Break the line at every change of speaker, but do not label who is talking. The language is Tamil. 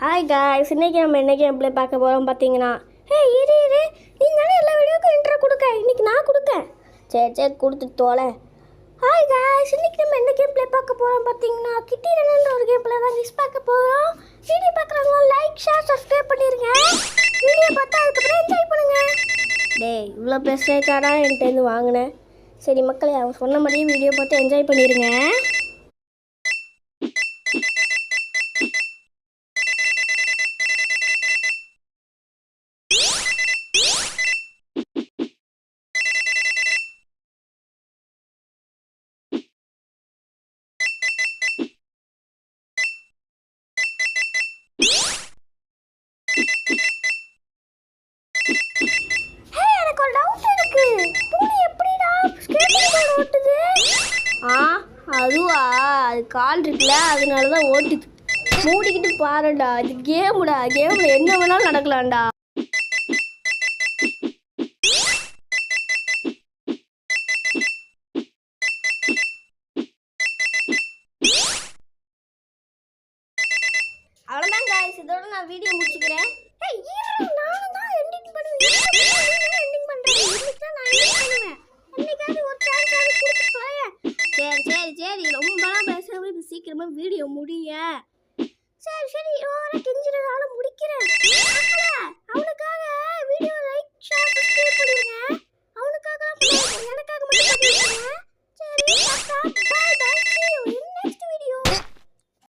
ஹாய் காய்ஸ், இன்றைக்கி நம்ம என்ன கேம் ப்ளே பார்க்க போகிறோம் பார்த்தீங்கன்னா, இரு நீ தானே எல்லா வீடியோக்கும் இன்ட்ரோ கொடுக்க, இன்றைக்கி நான் கொடுக்கேன். சரி கொடுத்துட்டு தோலை. ஹாய் காய்ஸ், இன்றைக்கி நம்ம என்ன கேம் ப்ளே பார்க்க போகிறோம் பார்த்தீங்கன்னா, கிட்டி ரன்ன்ற ஒரு கேம் ப்ளே தான் மிஸ் பார்க்க போகிறோம். வீடியோ பார்க்குறவங்க லைக் ஷேர் சப்ஸ்கிரைப் பண்ணிடுங்க. வீடியோ பார்த்தா அதுக்கப்புறம் என்ஜாய் பண்ணுங்கள். டேய், இவ்வளோ பெருசாக என்கிட்ட வாங்கினேன். சரி மக்களே, அவங்க சொன்ன மாதிரியே வீடியோ பார்த்து என்ஜாய் பண்ணிடுங்க. அதுவா, அது கால் இருக்குல்ல, அதனால தான் ஓட்டுது. மூடிக்கிட்டு பாருடா, இது கேமுடா. கேம்ல என்ன வேணாலும் நடக்கலாம்டா. அவ்வளோதான் காய்ஸ், இதோட நான் வீடியோ முடிச்சுக்கிறேன். நானும் தான் எண்டிங் பண்ணுவேன். சரி ரொம்பலாம் பேசாம சீக்கிரமா வீடியோ முடிய. சரி ஓர கெஞ்சினாலும் முடிக்கிறேன்.